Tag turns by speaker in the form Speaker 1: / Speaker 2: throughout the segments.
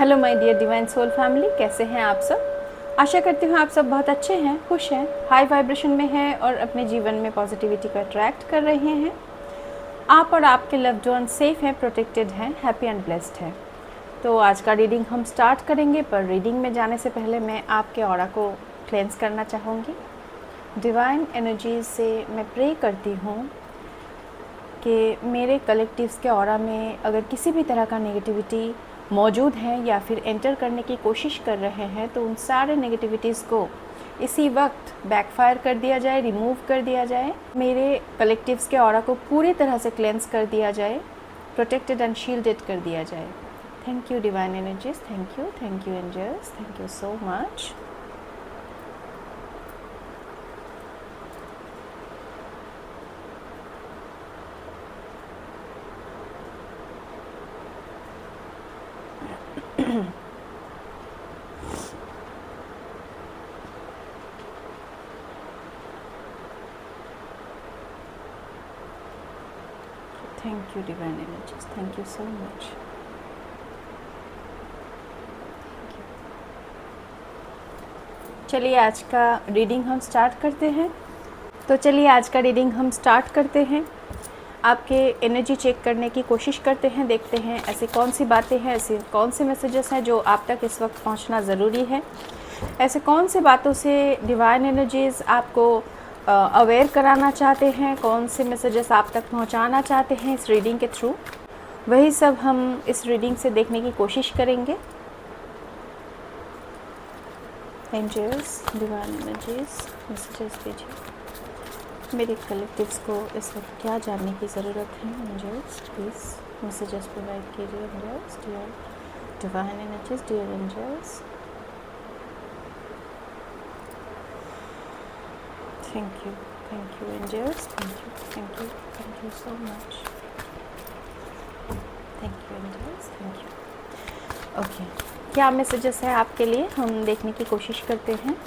Speaker 1: Hello my dear divine soul family, कैसे हैं आप सब। आशा करती हूँ आप सब बहुत अच्छे हैं, खुश हैं, हाई वाइब्रेशन में हैं और अपने जीवन में पॉजिटिविटी को अट्रैक्ट कर रहे हैं। आप और आपके लव्ड वन सेफ हैं, प्रोटेक्टेड हैं, हैप्पी एंड ब्लेस्ड हैं। तो आज का रीडिंग हम स्टार्ट करेंगे, पर रीडिंग में जाने से पहले मैं आपके ऑरा को क्लेंस करना चाहूँगी। डिवाइन एनर्जी से मैं प्रे करती हूँ कि मेरे कलेक्टिव्स के ऑरा में अगर किसी भी तरह का नेगेटिविटी मौजूद हैं या फिर एंटर करने की कोशिश कर रहे हैं, तो उन सारे नेगेटिविटीज़ को इसी वक्त बैकफायर कर दिया जाए, रिमूव कर दिया जाए। मेरे कलेक्टिव्स के ऑरा को पूरी तरह से क्लेंस कर दिया जाए, प्रोटेक्टेड एंड शील्डेड कर दिया जाए। Thank you divine energies, thank you angels, thank you so much. Thank you divine energies, thank you so much. चलिए आज का रीडिंग हम स्टार्ट करते हैं। आपके एनर्जी चेक करने की कोशिश करते हैं, देखते हैं ऐसी कौन सी बातें हैं, ऐसे कौन से मैसेजेस हैं जो आप तक इस वक्त पहुंचना ज़रूरी है। ऐसे कौन से बातों से डिवाइन एनर्जीज़ आपको अवेयर कराना चाहते हैं, कौन से मैसेजेस आप तक पहुंचाना चाहते हैं इस रीडिंग के थ्रू, वही सब हम इस रीडिंग से देखने की कोशिश करेंगे। एंजल्स, डिवाइन एनर्जीज़, मैसेजेस दीजिए मेरे कलेक्टिव्स को इस वक्त क्या जानने की ज़रूरत है। एंजल्स प्लीज़ मैसेजेस प्रोवाइड कीजिए। Angels, dear divine energies, dear angels, thank you angels, thank you so much. Thank you angels, thank you. Okay, क्या मैसेजेस है आपके लिए, हम देखने की कोशिश करते हैं।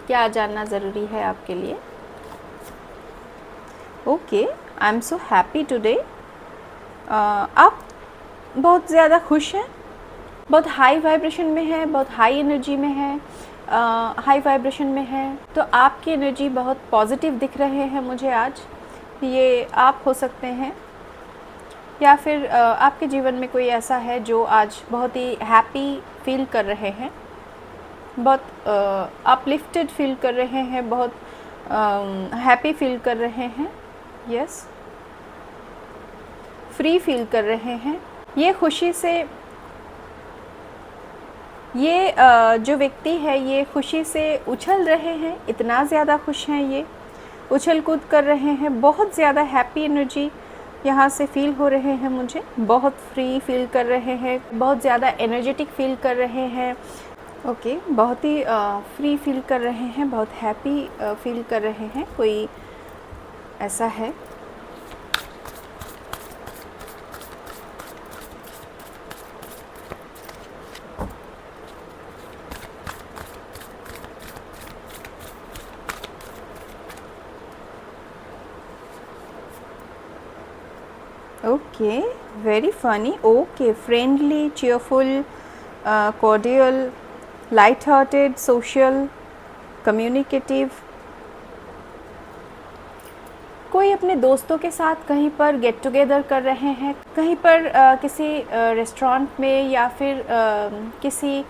Speaker 1: क्या जानना ज़रूरी है आपके लिए। Okay, I am so happy today. आप बहुत ज़्यादा खुश हैं, बहुत हाई वाइब्रेशन में है, बहुत हाई एनर्जी में है, हाई वाइब्रेशन में है। तो आपकी एनर्जी बहुत पॉजिटिव दिख रहे हैं मुझे आज। ये आप हो सकते हैं या फिर आपके जीवन में कोई ऐसा है जो आज बहुत ही हैप्पी फील कर रहे हैं, बहुत अपलिफ्टेड फील कर रहे हैं, बहुत हैप्पी फील कर रहे हैं, यस, फ्री फील कर रहे हैं। ये खुशी से, ये जो व्यक्ति है ये खुशी से उछल रहे हैं, इतना ज़्यादा खुश हैं, ये उछल कूद कर रहे हैं, बहुत ज़्यादा हैप्पी एनर्जी यहाँ से फील हो रहे हैं मुझे, बहुत फ्री फील कर रहे हैं, बहुत ज़्यादा एनर्जेटिक फील कर रहे हैं। ओके, बहुत ही फ्री फील कर रहे हैं, बहुत हैप्पी फील कर रहे हैं, कोई ऐसा है। Okay, very funny. Okay, friendly, cheerful, cordial, light-hearted, social, communicative। कोई अपने दोस्तों के साथ कहीं पर गेट टुगेदर कर रहे हैं, कहीं पर किसी रेस्टोरेंट में या फिर किसी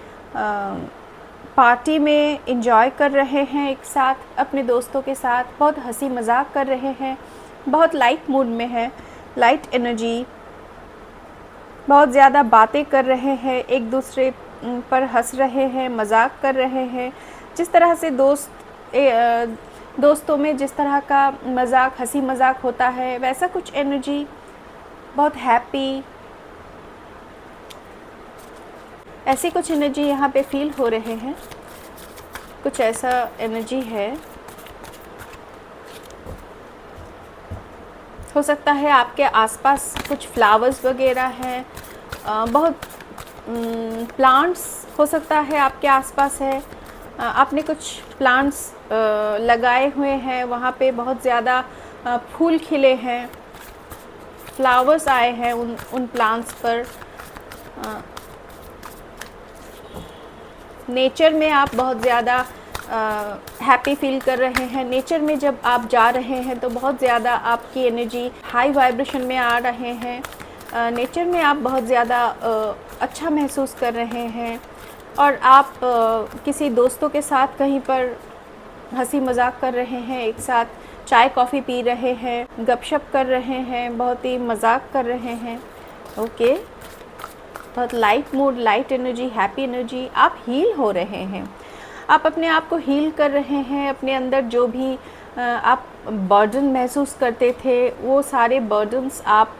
Speaker 1: पार्टी में इंजॉय कर रहे हैं एक साथ अपने दोस्तों के साथ, बहुत हंसी मजाक कर रहे हैं, बहुत लाइट मूड में है, लाइट एनर्जी, बहुत ज़्यादा बातें कर रहे हैं, एक दूसरे पर हंस रहे हैं, मजाक कर रहे हैं। जिस तरह से दोस्तों में जिस तरह का मजाक, हंसी मजाक होता है, वैसा कुछ एनर्जी, बहुत हैप्पी, ऐसी कुछ एनर्जी यहाँ पे फील हो रहे हैं। कुछ ऐसा एनर्जी है, हो सकता है आपके आसपास कुछ फ्लावर्स वगैरह हैं, बहुत प्लांट्स हो सकता है आपके आसपास है, आपने कुछ प्लांट्स लगाए हुए हैं, वहाँ पे बहुत ज़्यादा फूल खिले हैं, फ्लावर्स आए हैं उन प्लांट्स पर। नेचर में आप बहुत ज़्यादा हैप्पी फील कर रहे हैं। नेचर में जब आप जा रहे हैं तो बहुत ज़्यादा आपकी एनर्जी हाई वाइब्रेशन में आ रहे हैं। नेचर में आप बहुत ज़्यादा अच्छा महसूस कर रहे हैं और आप किसी दोस्तों के साथ कहीं पर हंसी मजाक कर रहे हैं, एक साथ चाय कॉफ़ी पी रहे हैं, गपशप कर रहे हैं, बहुत ही मजाक कर रहे हैं। ओके, बहुत light mood, light energy, happy energy, आप हील हो रहे हैं। आप अपने आप को हील कर रहे हैं। अपने अंदर जो भी आप बर्डन महसूस करते थे, वो सारे बर्डन्स आप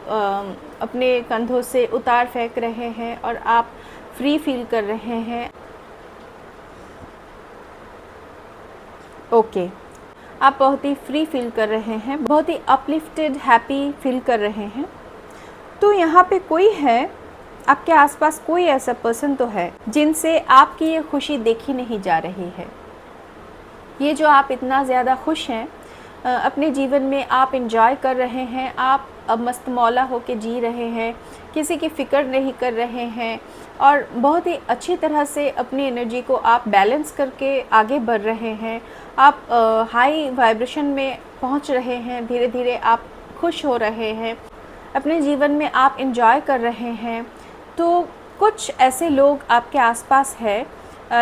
Speaker 1: अपने कंधों से उतार फेंक रहे हैं और आप फ्री फील कर रहे हैं। ओके, आप बहुत ही फ्री फील कर रहे हैं, बहुत ही अपलिफ्टेड, हैप्पी फील कर रहे हैं। तो यहाँ पे कोई है, आपके आसपास कोई ऐसा पर्सन तो है जिनसे आपकी ये खुशी देखी नहीं जा रही है। ये जो आप इतना ज़्यादा खुश हैं, अपने जीवन में आप इंजॉय कर रहे हैं, आप अब मस्त मौला होके जी रहे हैं, किसी की फ़िक्र नहीं कर रहे हैं और बहुत ही अच्छी तरह से अपनी एनर्जी को आप बैलेंस करके आगे बढ़ रहे हैं। आप हाई वाइब्रेशन में पहुंच रहे हैं, धीरे धीरे आप खुश हो रहे हैं, अपने जीवन में आप इंजॉय कर रहे हैं। तो कुछ ऐसे लोग आपके आसपास है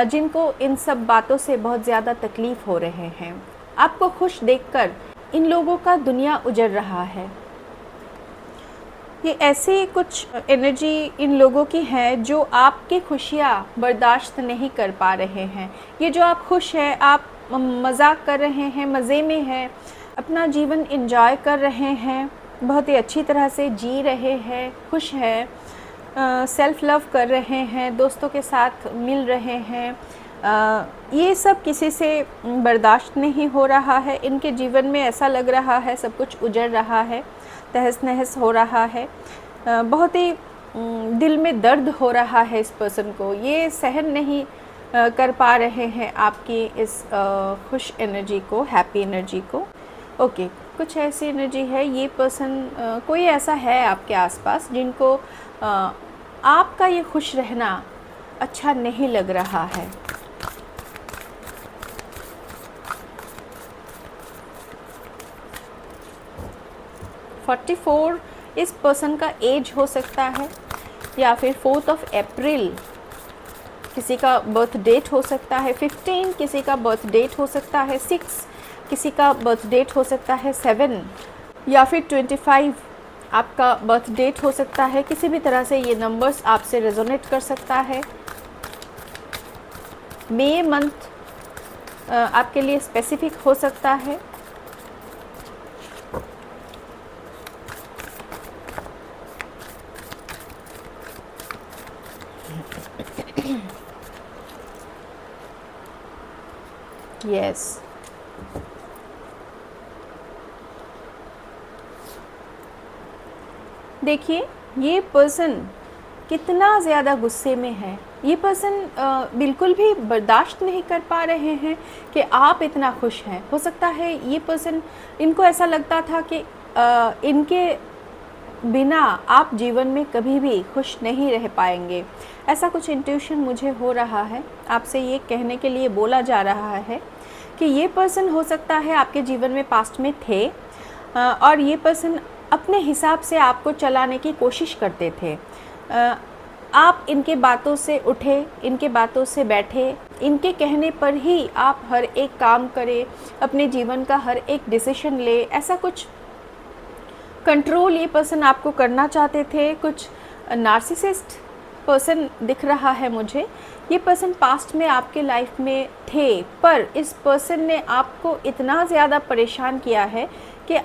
Speaker 1: जिनको इन सब बातों से बहुत ज़्यादा तकलीफ़ हो रहे हैं। आपको खुश देखकर इन लोगों का दुनिया उजड़ रहा है। ये ऐसी कुछ एनर्जी इन लोगों की है जो आपकी खुशियाँ बर्दाश्त नहीं कर पा रहे हैं। ये जो आप खुश हैं, आप मजाक कर रहे हैं, मज़े में हैं, अपना जीवन एंजॉय कर रहे हैं, बहुत ही अच्छी तरह से जी रहे हैं, खुश हैं, सेल्फ़ लव कर रहे हैं, दोस्तों के साथ मिल रहे हैं, ये सब किसी से बर्दाश्त नहीं हो रहा है। इनके जीवन में ऐसा लग रहा है सब कुछ उजड़ रहा है, तहस नहस हो रहा है, बहुत ही दिल में दर्द हो रहा है इस पर्सन को। ये सहन नहीं कर पा रहे हैं आपकी इस खुश एनर्जी को, हैप्पी एनर्जी को। ओके, कुछ ऐसी एनर्जी है, ये पर्सन, कोई ऐसा है आपके आसपास जिनको आपका ये खुश रहना अच्छा नहीं लग रहा है। (44) इस पर्सन का एज हो सकता है, या फिर 4 अप्रैल किसी का बर्थ डेट हो सकता है, 15 किसी का बर्थ डेट हो सकता है, 6 किसी का बर्थ डेट हो सकता है, 7 या फिर 25 आपका बर्थ डेट हो सकता है। किसी भी तरह से ये नंबर्स आपसे रेजोनेट कर सकता है। मई मंथ आपके लिए स्पेसिफिक हो सकता है। यस, देखिए ये पर्सन कितना ज़्यादा गुस्से में है। ये पर्सन बिल्कुल भी बर्दाश्त नहीं कर पा रहे हैं कि आप इतना खुश हैं। हो सकता है ये पर्सन, इनको ऐसा लगता था कि इनके बिना आप जीवन में कभी भी खुश नहीं रह पाएंगे। ऐसा कुछ इंट्यूशन मुझे हो रहा है, आपसे ये कहने के लिए बोला जा रहा है कि ये पर्सन हो सकता है आपके जीवन में पास्ट में थे और ये पर्सन अपने हिसाब से आपको चलाने की कोशिश करते थे। आप इनके बातों से उठे, इनके बातों से बैठे, इनके कहने पर ही आप हर एक काम करें, अपने जीवन का हर एक डिसीजन ले। ऐसा कुछ कंट्रोल ये पर्सन आपको करना चाहते थे। कुछ नार्सिसिस्ट पर्सन दिख रहा है मुझे। ये पर्सन पास्ट में आपके लाइफ में थे, पर इस पर्सन ने आपको इतना ज़्यादा परेशान किया है कि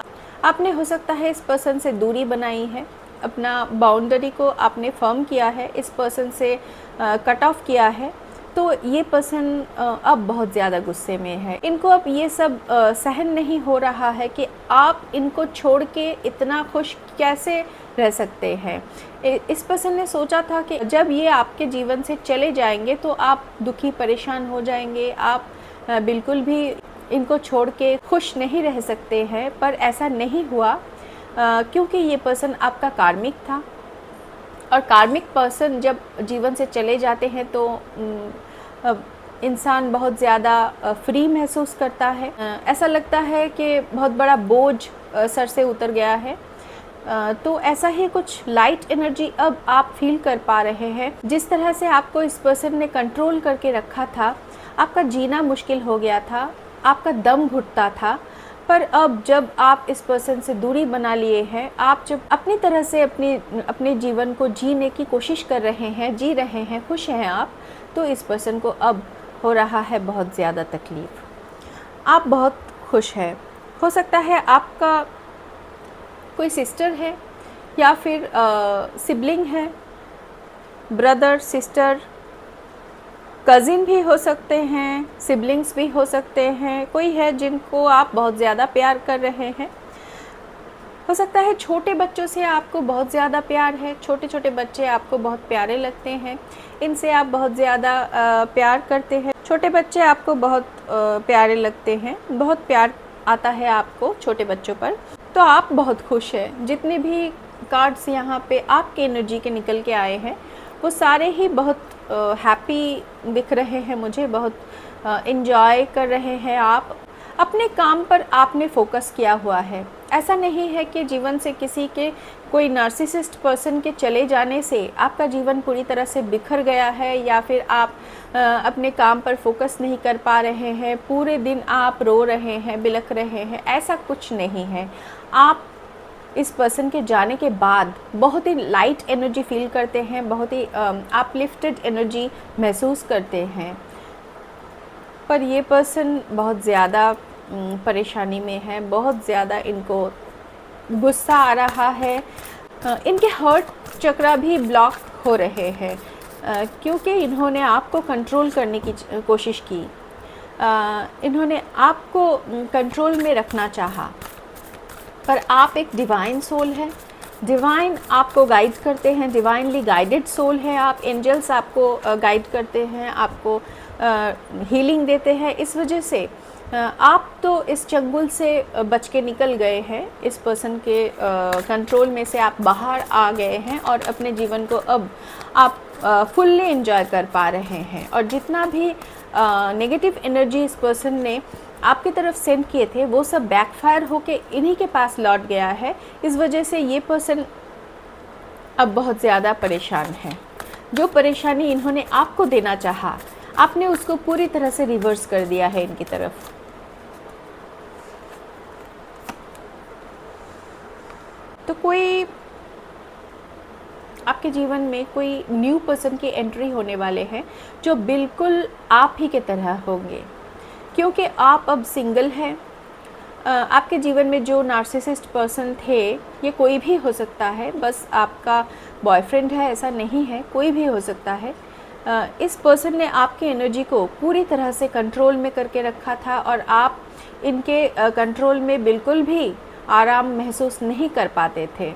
Speaker 1: आपने हो सकता है इस पर्सन से दूरी बनाई है, अपना बाउंड्री को आपने फर्म किया है, इस पर्सन से कट ऑफ किया है। तो ये पर्सन अब बहुत ज़्यादा गुस्से में है। इनको अब ये सब सहन नहीं हो रहा है कि आप इनको छोड़ के इतना खुश कैसे रह सकते हैं। इस पर्सन ने सोचा था कि जब ये आपके जीवन से चले जाएंगे तो आप दुखी परेशान हो जाएंगे, आप बिल्कुल भी इनको छोड़ के खुश नहीं रह सकते हैं, पर ऐसा नहीं हुआ क्योंकि ये पर्सन आपका कार्मिक था। और कार्मिक पर्सन जब जीवन से चले जाते हैं तो इंसान बहुत ज़्यादा फ्री महसूस करता है। ऐसा लगता है कि बहुत बड़ा बोझ सर से उतर गया है। तो ऐसा ही कुछ लाइट एनर्जी अब आप फील कर पा रहे हैं। जिस तरह से आपको इस पर्सन ने कंट्रोल करके रखा था, आपका जीना मुश्किल हो गया था, आपका दम घुटता था, पर अब जब आप इस पर्सन से दूरी बना लिए हैं, आप जब अपनी तरह से अपने जीवन को जीने की कोशिश कर रहे हैं, जी रहे हैं, खुश हैं आप, तो इस पर्सन को अब हो रहा है बहुत ज़्यादा तकलीफ़। आप बहुत खुश हैं। हो सकता है आपका कोई सिस्टर है या फिर सिबलिंग है, ब्रदर, सिस्टर, कज़िन भी हो सकते हैं, सिबलिंग्स भी हो सकते हैं। कोई है जिनको आप बहुत ज़्यादा प्यार कर रहे हैं। हो सकता है छोटे बच्चों से आपको बहुत ज़्यादा प्यार है, छोटे छोटे बच्चे आपको बहुत प्यारे लगते हैं, इनसे आप बहुत ज़्यादा प्यार करते हैं। छोटे बच्चे आपको बहुत प्यारे लगते हैं, बहुत प्यार आता है आपको छोटे बच्चों पर। तो आप बहुत खुश हैं। जितने भी कार्ड्स यहाँ पे आपके एनर्जी के निकल के आए हैं वो सारे ही बहुत हैप्पी दिख रहे हैं मुझे, बहुत इन्जॉय कर रहे हैं आप। अपने काम पर आपने फोकस किया हुआ है। ऐसा नहीं है कि जीवन से किसी के कोई नार्सिसिस्ट पर्सन के चले जाने से आपका जीवन पूरी तरह से बिखर गया है या फिर आप अपने काम पर फोकस नहीं कर पा रहे हैं, पूरे दिन आप रो रहे हैं, बिलख रहे हैं। ऐसा कुछ नहीं है। आप इस पर्सन के जाने के बाद बहुत ही लाइट एनर्जी फील करते हैं, बहुत ही अपलिफ्टेड एनर्जी महसूस करते हैं। पर ये पर्सन बहुत ज़्यादा परेशानी में है, बहुत ज़्यादा इनको गुस्सा आ रहा है। इनके हार्ट चक्रा भी ब्लॉक हो रहे हैं क्योंकि इन्होंने आपको कंट्रोल करने की कोशिश की। इन्होंने आपको कंट्रोल में रखना चाहा, पर आप एक डिवाइन सोल है। डिवाइन आपको गाइड करते हैं, डिवाइनली गाइडेड सोल है आप। एंजल्स आपको गाइड करते हैं, आपको हीलिंग देते हैं। इस वजह से आप तो इस चंगुल से बच के निकल गए हैं, इस पर्सन के कंट्रोल में से आप बाहर आ गए हैं और अपने जीवन को अब आप फुल्ली एंजॉय कर पा रहे हैं। और जितना भी नेगेटिव एनर्जी इस पर्सन ने आपकी तरफ सेंड किए थे वो सब बैकफायर होके इन्हीं के पास लौट गया है। इस वजह से ये पर्सन अब बहुत ज़्यादा परेशान है। जो परेशानी इन्होंने आपको देना चाहा, आपने उसको पूरी तरह से रिवर्स कर दिया है इनकी तरफ। तो कोई आपके जीवन में कोई न्यू पर्सन की एंट्री होने वाले हैं जो बिल्कुल आप ही के तरह होंगे, क्योंकि आप अब सिंगल हैं। आपके जीवन में जो नार्सिसिस्ट पर्सन थे, ये कोई भी हो सकता है, बस आपका बॉयफ्रेंड है ऐसा नहीं है, कोई भी हो सकता है। इस पर्सन ने आपकी एनर्जी को पूरी तरह से कंट्रोल में करके रखा था और आप इनके कंट्रोल में बिल्कुल भी आराम महसूस नहीं कर पाते थे।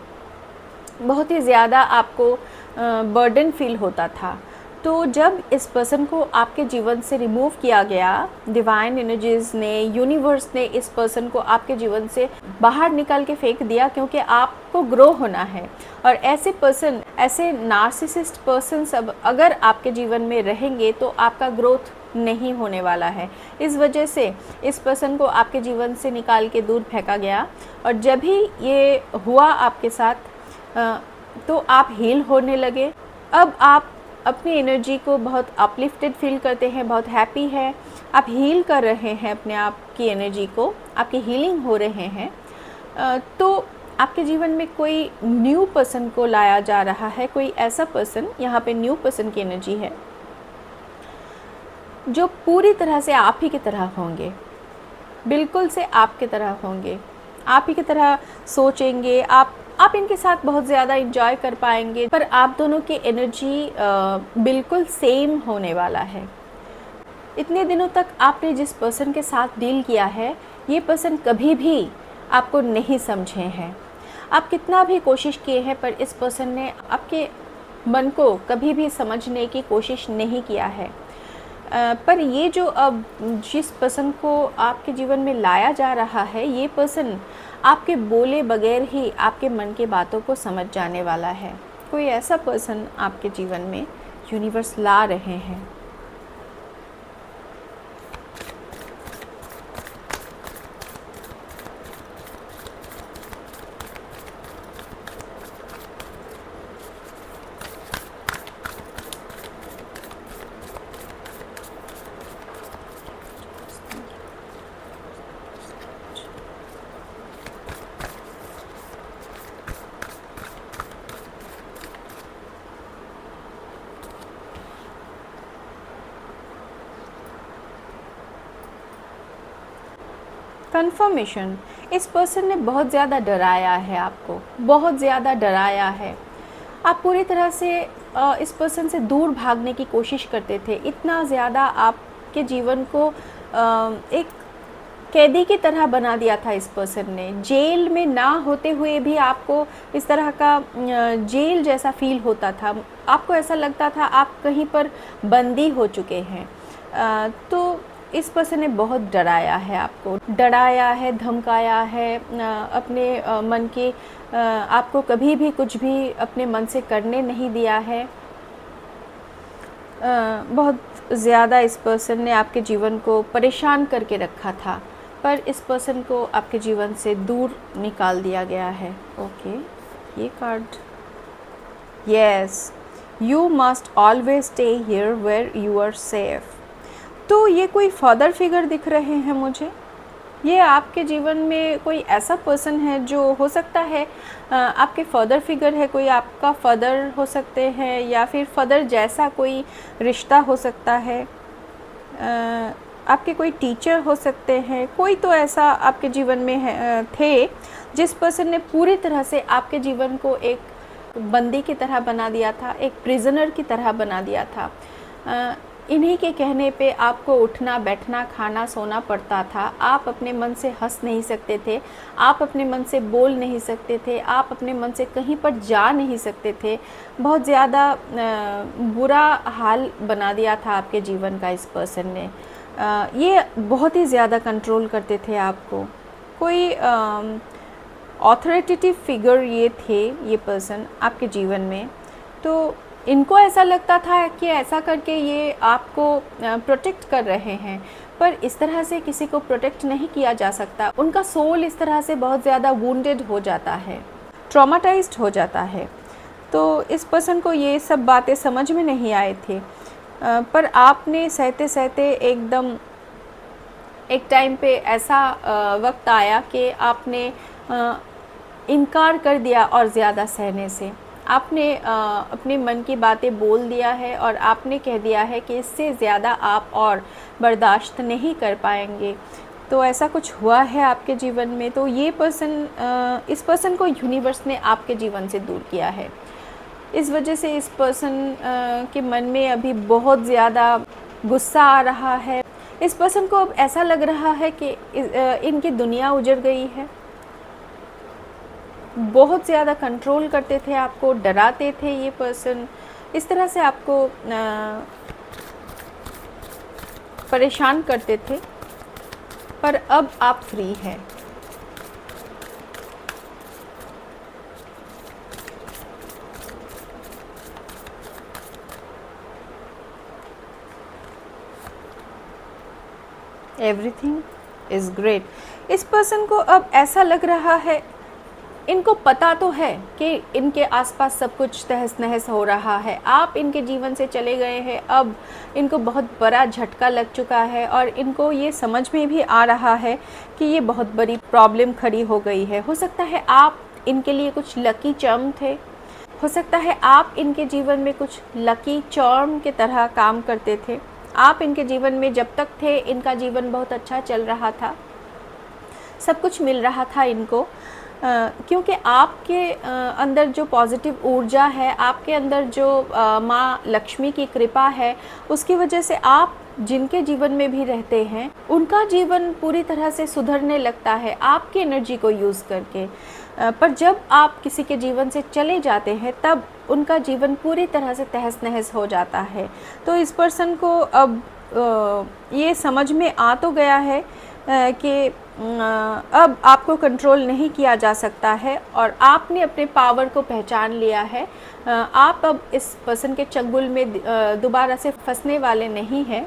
Speaker 1: बहुत ही ज़्यादा आपको बर्डन फील होता था। तो जब इस पर्सन को आपके जीवन से रिमूव किया गया, डिवाइन एनर्जीज़ ने, यूनिवर्स ने इस पर्सन को आपके जीवन से बाहर निकाल के फेंक दिया, क्योंकि आपको ग्रो होना है। और ऐसे पर्सन, ऐसे नार्सिसिस्ट पर्सन सब अगर आपके जीवन में रहेंगे तो आपका ग्रोथ नहीं होने वाला है। इस वजह से इस पर्सन को आपके जीवन से निकाल के दूर फेंका गया। और जब ही ये हुआ आपके साथ तो आप हील होने लगे। अब आप अपनी एनर्जी को बहुत अपलिफ्टेड फील करते हैं, बहुत हैप्पी है। आप हील कर रहे हैं अपने आप की एनर्जी को, आपकी हीलिंग हो रहे हैं। तो आपके जीवन में कोई न्यू पर्सन को लाया जा रहा है, कोई ऐसा पर्सन, यहाँ पे न्यू पर्सन की एनर्जी है जो पूरी तरह से आप ही की तरह होंगे, बिल्कुल से आपके तरह होंगे, आप ही की तरह सोचेंगे। आप इनके साथ बहुत ज़्यादा इंजॉय कर पाएंगे, पर आप दोनों की एनर्जी बिल्कुल सेम होने वाला है। इतने दिनों तक आपने जिस पर्सन के साथ डील किया है, ये पर्सन कभी भी आपको नहीं समझे हैं। आप कितना भी कोशिश किए हैं, पर इस पर्सन ने आपके मन को कभी भी समझने की कोशिश नहीं किया है। पर ये जो अब जिस पर्सन को आपके जीवन में लाया जा रहा है, ये पर्सन आपके बोले बगैर ही आपके मन की बातों को समझ जाने वाला है। कोई ऐसा पर्सन आपके जीवन में यूनिवर्स ला रहे हैं। कंफर्मेशन, इस पर्सन ने बहुत ज़्यादा डराया है आपको, बहुत ज़्यादा डराया है। आप पूरी तरह से इस पर्सन से दूर भागने की कोशिश करते थे। इतना ज़्यादा आपके जीवन को एक कैदी की तरह बना दिया था इस पर्सन ने। जेल में ना होते हुए भी आपको इस तरह का जेल जैसा फील होता था। आपको ऐसा लगता था आप कहीं पर बंदी हो चुके हैं। तो इस पर्सन ने बहुत डराया है आपको, डराया है, धमकाया है, अपने मन की आपको कभी भी कुछ भी अपने मन से करने नहीं दिया है। बहुत ज़्यादा इस पर्सन ने आपके जीवन को परेशान करके रखा था, पर इस पर्सन को आपके जीवन से दूर निकाल दिया गया है। ओके, ये card, yes, you must always stay here where you are safe. तो ये कोई फादर फिगर दिख रहे हैं मुझे। ये आपके जीवन में कोई ऐसा पर्सन है जो हो सकता है आपके फादर फिगर है, कोई आपका फादर हो सकते हैं, या फिर फादर जैसा कोई रिश्ता हो सकता है। आपके कोई टीचर हो सकते हैं। कोई तो ऐसा आपके जीवन में थे जिस पर्सन ने पूरी तरह से आपके जीवन को एक बंदी की तरह बना दिया था, एक प्रिजनर की तरह बना दिया था। इन्हीं के कहने पे आपको उठना, बैठना, खाना, सोना पड़ता था। आप अपने मन से हंस नहीं सकते थे, आप अपने मन से बोल नहीं सकते थे, आप अपने मन से कहीं पर जा नहीं सकते थे। बहुत ज़्यादा बुरा हाल बना दिया था आपके जीवन का इस पर्सन ने। ये बहुत ही ज़्यादा कंट्रोल करते थे आपको। कोई ऑथोरिटेटिव फिगर ये थे, ये पर्सन आपके जीवन में। तो इनको ऐसा लगता था कि ऐसा करके ये आपको प्रोटेक्ट कर रहे हैं, पर इस तरह से किसी को प्रोटेक्ट नहीं किया जा सकता। उनका सोल इस तरह से बहुत ज़्यादा वुंडेड हो जाता है, ट्रॉमाटाइज्ड हो जाता है। तो इस पर्सन को ये सब बातें समझ में नहीं आए थे, पर आपने सहते सहते एकदम एक टाइम पे ऐसा वक्त आया कि आपने इनकार कर दिया और ज़्यादा सहने से। आपने अपने मन की बातें बोल दिया है और आपने कह दिया है कि इससे ज़्यादा आप और बर्दाश्त नहीं कर पाएंगे। तो ऐसा कुछ हुआ है आपके जीवन में। तो ये पर्सन, इस पर्सन को यूनिवर्स ने आपके जीवन से दूर किया है। इस वजह से इस पर्सन के मन में अभी बहुत ज़्यादा गुस्सा आ रहा है। इस पर्सन को अब ऐसा लग रहा है कि इनकी दुनिया उजड़ गई है। बहुत ज़्यादा कंट्रोल करते थे आपको, डराते थे ये पर्सन, इस तरह से आपको परेशान करते थे, पर अब आप फ्री हैं। Everything is great. इस पर्सन को अब ऐसा लग रहा है, इनको पता तो है कि इनके आसपास सब कुछ तहस नहस हो रहा है। आप इनके जीवन से चले गए हैं, अब इनको बहुत बड़ा झटका लग चुका है और इनको ये समझ में भी आ रहा है कि ये बहुत बड़ी प्रॉब्लम खड़ी हो गई है। हो सकता है आप इनके लिए कुछ लकी चार्म थे, हो सकता है आप इनके जीवन में कुछ लकी चार्म की तरह काम करते थे। आप इनके जीवन में जब तक थे, इनका जीवन बहुत अच्छा चल रहा था, सब कुछ मिल रहा था इनको। क्योंकि आपके अंदर जो पॉजिटिव ऊर्जा है, आपके अंदर जो माँ लक्ष्मी की कृपा है, उसकी वजह से आप जिनके जीवन में भी रहते हैं उनका जीवन पूरी तरह से सुधरने लगता है आपकी एनर्जी को यूज़ करके। पर जब आप किसी के जीवन से चले जाते हैं तब उनका जीवन पूरी तरह से तहस नहस हो जाता है। तो इस पर्सन को अब ये समझ में आ तो गया है कि अब आपको कंट्रोल नहीं किया जा सकता है और आपने अपने पावर को पहचान लिया है। आप अब इस पर्सन के चंगुल में दोबारा से फंसने वाले नहीं हैं।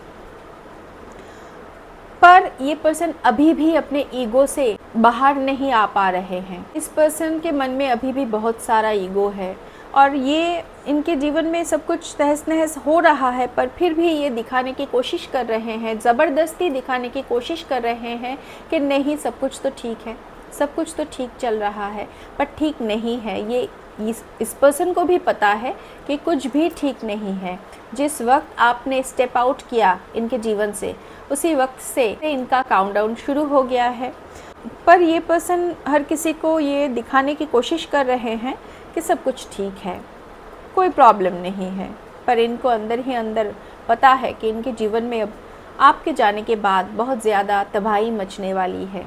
Speaker 1: पर ये पर्सन अभी भी अपने ईगो से बाहर नहीं आ पा रहे हैं। इस पर्सन के मन में अभी भी बहुत सारा ईगो है और ये इनके जीवन में सब कुछ तहस नहस हो रहा है, पर फिर भी ये दिखाने की कोशिश कर रहे हैं, ज़बरदस्ती दिखाने की कोशिश कर रहे हैं कि नहीं सब कुछ तो ठीक है, सब कुछ तो ठीक चल रहा है, पर ठीक नहीं है। ये इस पर्सन को भी पता है कि कुछ भी ठीक नहीं है। जिस वक्त आपने स्टेप आउट किया इनके जीवन से, उसी वक्त से इनका काउंटडाउन शुरू हो गया है। पर ये पर्सन हर किसी को ये दिखाने की कोशिश कर रहे हैं कि सब कुछ ठीक है, कोई प्रॉब्लम नहीं है, पर इनको अंदर ही अंदर पता है कि इनके जीवन में अब आपके जाने के बाद बहुत ज़्यादा तबाही मचने वाली है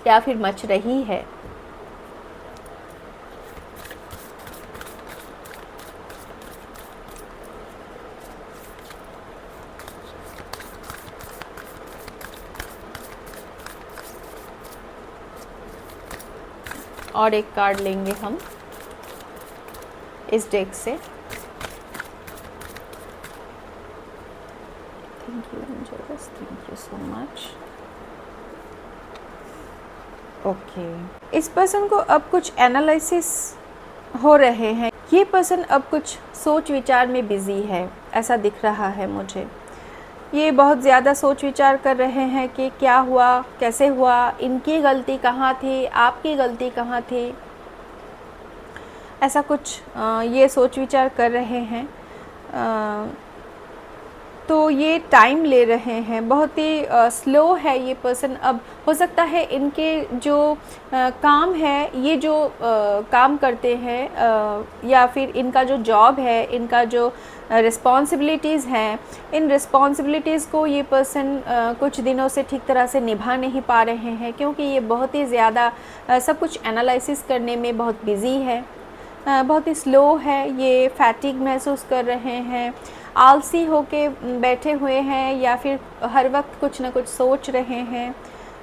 Speaker 1: या फिर मच रही है। और एक कार्ड लेंगे हम इस डेक से। Thank you angels, thank you so much. Okay, इस पर्सन को अब कुछ एनालिसिस हो रहे हैं। ये पर्सन अब कुछ सोच विचार में बिजी है, ऐसा दिख रहा है मुझे। ये बहुत ज़्यादा सोच विचार कर रहे हैं कि क्या हुआ, कैसे हुआ, इनकी गलती कहाँ थी, आपकी गलती कहाँ थी, ऐसा कुछ ये सोच विचार कर रहे हैं। तो ये टाइम ले रहे हैं, बहुत ही स्लो है ये पर्सन। अब हो सकता है इनके जो काम है, ये जो काम करते हैं या फिर इनका जो जॉब है, इनका जो रिस्पॉन्सिबिलिटीज़ हैं, इन रिस्पॉन्सिबिलिटीज़ को ये पर्सन कुछ दिनों से ठीक तरह से निभा नहीं पा रहे हैं, क्योंकि ये बहुत ही ज़्यादा सब कुछ एनालिसिस करने में बहुत बिज़ी है, बहुत ही स्लो है। ये फैटिग महसूस कर रहे हैं, आलसी होके बैठे हुए हैं या फिर हर वक्त कुछ ना कुछ सोच रहे हैं।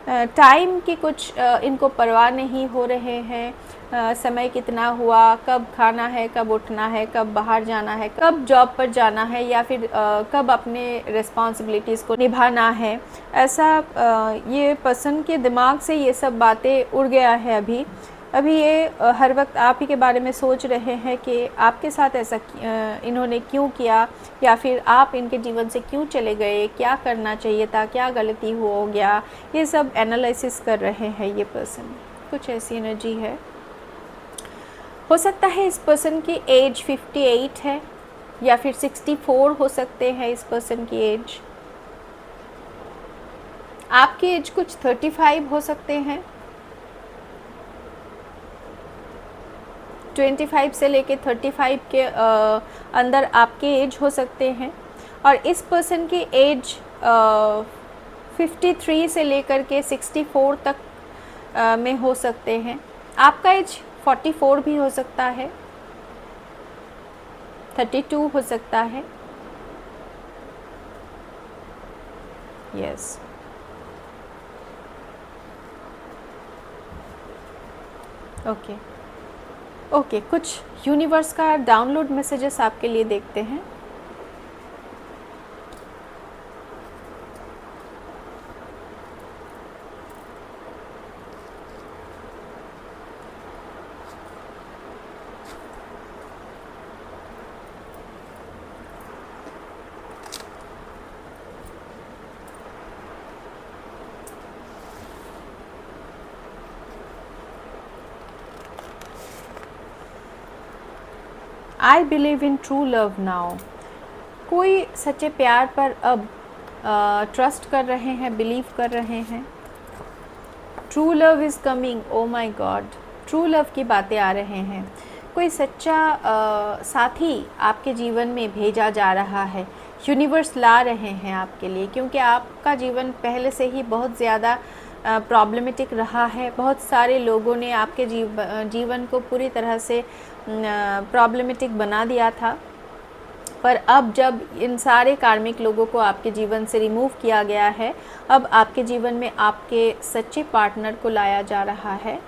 Speaker 1: टाइम की कुछ इनको परवाह नहीं हो रहे हैं। समय कितना हुआ, कब खाना है, कब उठना है, कब बाहर जाना है, कब जॉब पर जाना है या फिर कब अपने रिस्पॉन्सिबिलिटीज़ को निभाना है, ऐसा ये पर्सन के दिमाग से ये सब बातें उड़ गया है। अभी ये हर वक्त आप ही के बारे में सोच रहे हैं कि आपके साथ ऐसा इन्होंने क्यों किया या फिर आप इनके जीवन से क्यों चले गए, क्या करना चाहिए था, क्या गलती हो गया, ये सब एनालिसिस कर रहे हैं ये पर्सन। कुछ ऐसी एनर्जी है। हो सकता है इस पर्सन की एज 58 है या फिर 64 हो सकते हैं इस पर्सन की एज। आपकी एज कुछ 35 हो सकते हैं, 25 से लेके 35 के अंदर आपके एज हो सकते हैं। और इस पर्सन की एज 53 से लेकर के 64 तक में हो सकते हैं। आपका एज 44 भी हो सकता है, 32 हो सकता है। यस, ओके, कुछ यूनिवर्स का डाउनलोड मैसेजेस आपके लिए देखते हैं। I believe in true love now. कोई सच्चे प्यार पर अब ट्रस्ट कर रहे हैं, बिलीव कर रहे हैं। True love is coming, oh my god, true love की बातें आ रहे हैं। कोई सच्चा साथी आपके जीवन में भेजा जा रहा है, यूनिवर्स ला रहे हैं आपके लिए, क्योंकि आपका जीवन पहले से ही बहुत ज़्यादा प्रॉब्लमेटिक रहा है। बहुत सारे लोगों ने आपके जीवन को पूरी तरह से प्रॉब्लमेटिक बना दिया था, पर अब जब इन सारे कार्मिक लोगों को आपके जीवन से रिमूव किया गया है, अब आपके जीवन में आपके सच्चे पार्टनर को लाया जा रहा है।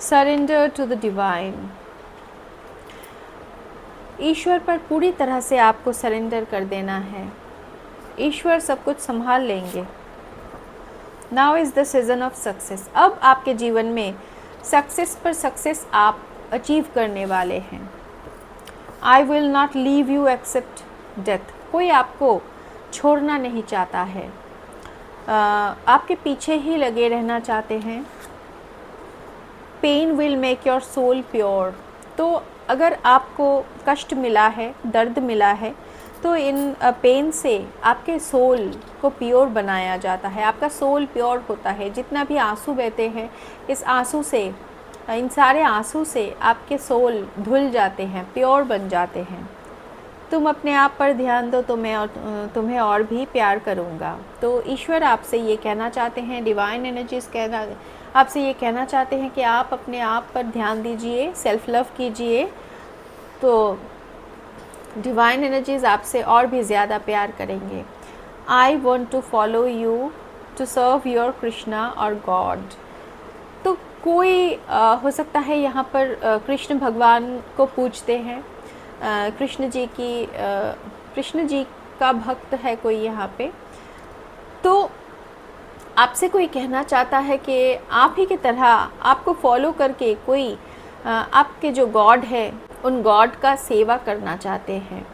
Speaker 1: सरेंडर टू द डिवाइन, ईश्वर पर पूरी तरह से आपको सरेंडर कर देना है। ईश्वर सब कुछ संभाल लेंगे। Now is the season of success, अब आपके जीवन में सक्सेस पर सक्सेस आप अचीव करने वाले हैं। I will not leave you except death, कोई आपको छोड़ना नहीं चाहता है, आपके पीछे ही लगे रहना चाहते हैं। Pain will make your soul pure, तो अगर आपको कष्ट मिला है, दर्द मिला है, तो इन पेन से आपके सोल को प्योर बनाया जाता है। आपका सोल प्योर होता है। जितना भी आंसू बहते हैं, इस आंसू से, इन सारे आंसू से आपके सोल धुल जाते हैं, प्योर बन जाते हैं। तुम अपने आप पर ध्यान दो तो मैं तुम्हें और भी प्यार करूँगा। तो ईश्वर आपसे ये कहना चाहते हैं, डिवाइन एनर्जीज आपसे ये कहना चाहते हैं कि आप अपने आप पर ध्यान दीजिए, सेल्फ लव कीजिए, तो डिवाइन एनर्जीज आपसे और भी ज़्यादा प्यार करेंगे। I want to follow you to serve your Krishna और गॉड। तो कोई हो सकता है यहाँ पर कृष्ण भगवान को पूजते हैं, कृष्ण जी का भक्त है कोई यहाँ पे, तो आपसे कोई कहना चाहता है कि आप ही की तरह आपको फॉलो करके कोई आपके जो गॉड है, उन गॉड का सेवा करना चाहते हैं।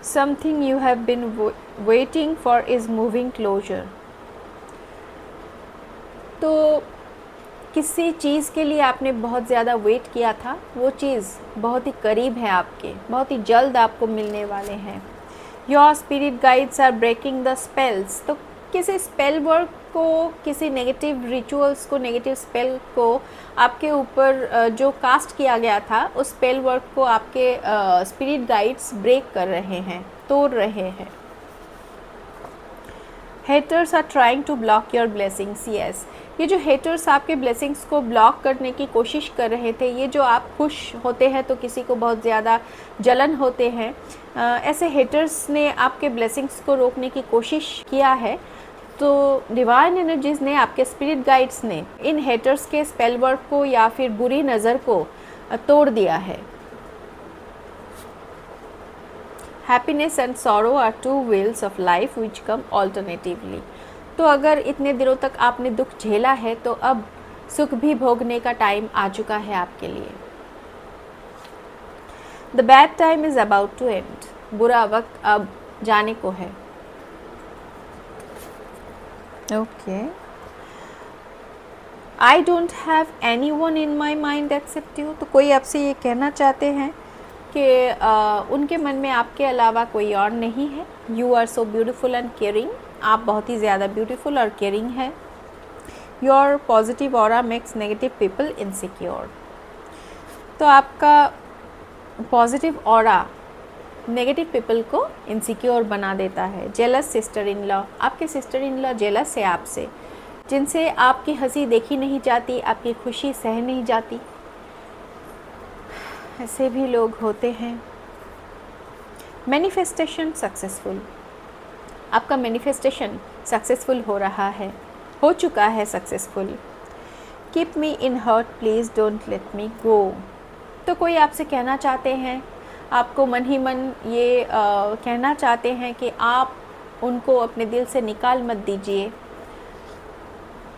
Speaker 1: Something you have been waiting for is moving closer। तो किसी चीज़ के लिए आपने बहुत ज़्यादा वेट किया था, वो चीज़ बहुत ही करीब है आपके, बहुत ही जल्द आपको मिलने वाले हैं। Your spirit guides are breaking the spells, तो किसी स्पेल वर्क को, किसी नेगेटिव रिचुअल्स को, नेगेटिव स्पेल को आपके ऊपर जो कास्ट किया गया था, उस स्पेल वर्क को आपके स्पिरिट गाइड्स ब्रेक कर रहे हैं, तोड़ रहे हैं। Haters are trying to block your blessings, yes, ये जो हेटर्स आपके ब्लेसिंग्स को ब्लॉक करने की कोशिश कर रहे थे, ये जो आप खुश होते हैं तो किसी को बहुत ज़्यादा जलन होते हैं, ऐसे हेटर्स ने आपके ब्लेसिंग्स को रोकने की कोशिश किया है। तो डिवाइन एनर्जीज ने, आपके स्पिरिट गाइड्स ने इन हेटर्स के स्पेल वर्क को या फिर बुरी नज़र को तोड़ दिया है। Happiness and sorrow are two wheels of life which come alternatively. तो अगर इतने दिनों तक आपने दुख झेला है, तो अब सुख भी भोगने का टाइम आ चुका है आपके लिए। The bad time is about to end, बुरा वक्त अब जाने को है। Okay, I don't have any one in my mind except you. तो कोई आपसे ये कहना चाहते हैं कि उनके मन में आपके अलावा कोई और नहीं है। You are so beautiful and caring, आप बहुत ही ज़्यादा ब्यूटीफुल और केयरिंग है। Your positive aura makes negative people insecure. तो आपका पॉजिटिव ऑरा नेगेटिव पीपल को इनसिक्योर बना देता है। जेलस सिस्टर इन लॉ, आपके सिस्टर इन लॉ जेलस है आपसे, जिनसे आपकी हंसी देखी नहीं जाती, आपकी खुशी सह नहीं जाती। ऐसे भी लोग होते हैं। मैनिफेस्टेशन सक्सेसफुल, आपका मैनिफेस्टेशन सक्सेसफुल हो रहा है, हो चुका है successful. Keep me in heart please don't let me go. तो कोई आपसे कहना चाहते हैं, आपको मन ही मन ये कहना चाहते हैं कि आप उनको अपने दिल से निकाल मत दीजिए।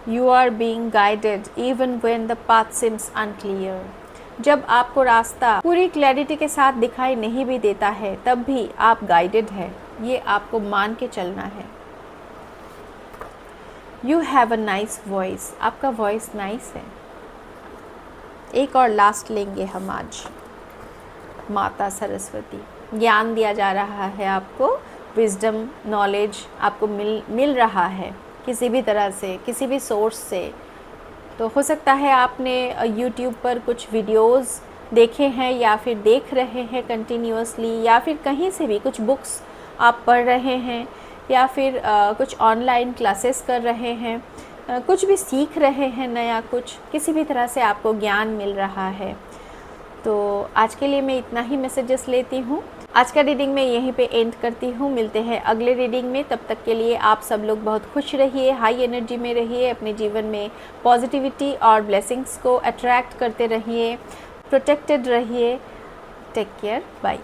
Speaker 1: You are being guided even when the path seems unclear. जब आपको रास्ता पूरी क्लैरिटी के साथ दिखाई नहीं भी देता है, तब भी आप गाइडेड है, ये आपको मान के चलना है। You have a nice voice, आपका वॉइस नाइस है। एक और लास्ट लेंगे हम आज। माता सरस्वती। ज्ञान दिया जा रहा है आपको, विजडम नॉलेज आपको मिल रहा है किसी भी तरह से, किसी भी सोर्स से। तो हो सकता है आपने यूट्यूब पर कुछ वीडियोस देखे हैं या फिर देख रहे हैं कंटिन्यूअसली, या फिर कहीं से भी कुछ बुक्स आप पढ़ रहे हैं, या फिर कुछ ऑनलाइन क्लासेस कर रहे हैं, कुछ भी सीख रहे हैं नया, कुछ किसी भी तरह से आपको ज्ञान मिल रहा है। तो आज के लिए मैं इतना ही मैसेजेस लेती हूँ। आज का रीडिंग मैं यहीं पे एंड करती हूँ। मिलते हैं अगले रीडिंग में। तब तक के लिए आप सब लोग बहुत खुश रहिए, हाई एनर्जी में रहिए, अपने जीवन में पॉजिटिविटी और ब्लेसिंग्स को अट्रैक्ट करते रहिए, प्रोटेक्टेड रहिए। Take care, bye.